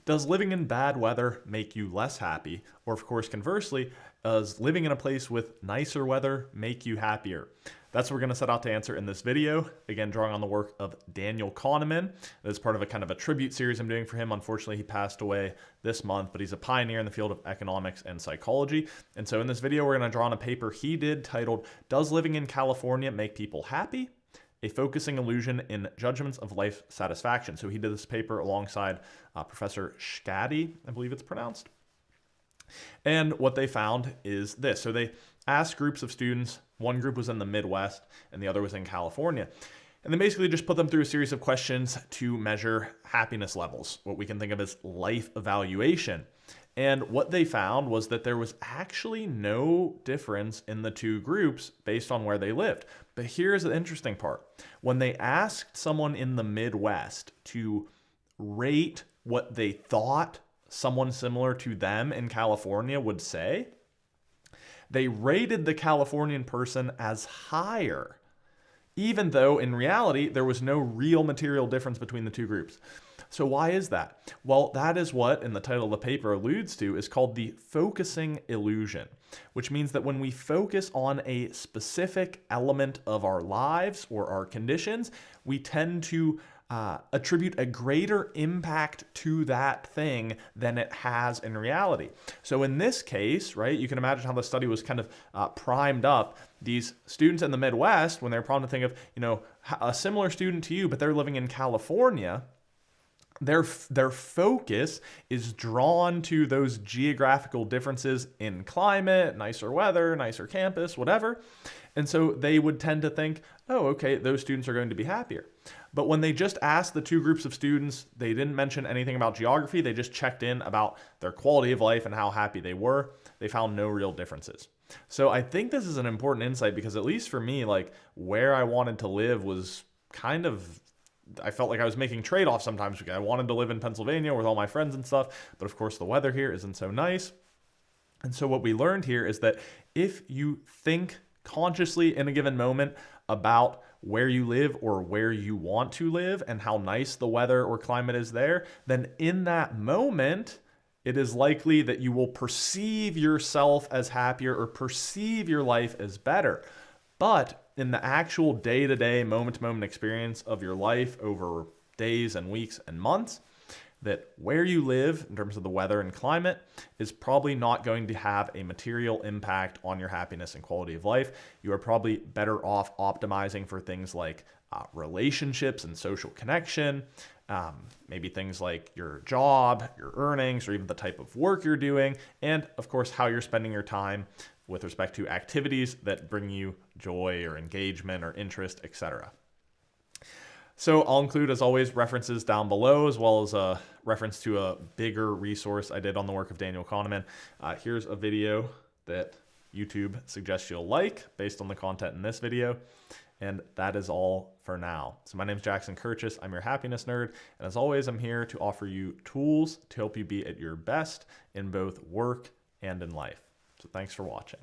Does living in bad weather make you less happy? Or of course, conversely, does living in a place with nicer weather make you happier? That's what we're going to set out to answer in this video. Again, drawing on the work of Daniel Kahneman. As part of a kind of a tribute series I'm doing for him. Unfortunately, he passed away this month, but he's a pioneer in the field of economics and psychology. And so in this video, we're going to draw on a paper he did titled, Does Living in California Make People Happy? A Focusing Illusion in Judgments of Life Satisfaction. So he did this paper alongside Professor Schkade, I believe it's pronounced. And what they found is this. So they asked groups of students, one group was in the Midwest and the other was in California. And they basically just put them through a series of questions to measure happiness levels, what we can think of as life evaluation. And what they found was that there was actually no difference in the two groups based on where they lived. But here's the interesting part. When they asked someone in the Midwest to rate what they thought someone similar to them in California would say, they rated the Californian person as higher, even though in reality there was no real material difference between the two groups. So why is that? Well, that is what, in the title of the paper alludes to, is called the focusing illusion, which means that when we focus on a specific element of our lives or our conditions, we tend to attribute a greater impact to that thing than it has in reality. So in this case, right, you can imagine how the study was kind of primed up. These students in the Midwest, when they're primed to think of, a similar student to you, but they're living in California, their focus is drawn to those geographical differences in climate, nicer weather, nicer campus, whatever. And so they would tend to think, oh, okay, those students are going to be happier. But when they just asked the two groups of students, they didn't mention anything about geography. They just checked in about their quality of life and how happy they were. They found no real differences. So I think this is an important insight because at least for me, like where I wanted to live was kind of, I felt like I was making trade-offs sometimes because I wanted to live in Pennsylvania with all my friends and stuff. But of course, the weather here isn't so nice. And so what we learned here is that if you think consciously in a given moment about where you live or where you want to live and how nice the weather or climate is there, then in that moment, it is likely that you will perceive yourself as happier or perceive your life as better. But in the actual day-to-day, moment-to-moment experience of your life over days and weeks and months, that where you live in terms of the weather and climate is probably not going to have a material impact on your happiness and quality of life. You are probably better off optimizing for things like relationships and social connection, maybe things like your job, your earnings, or even the type of work you're doing, and of course, how you're spending your time with respect to activities that bring you joy or engagement or interest, etc. So I'll include, as always, references down below, as well as a reference to a bigger resource I did on the work of Daniel Kahneman. Here's a video that YouTube suggests you'll like based on the content in this video. And that is all for now. So my name is Jackson Kirchis. I'm your happiness nerd. And as always, I'm here to offer you tools to help you be at your best in both work and in life. So thanks for watching.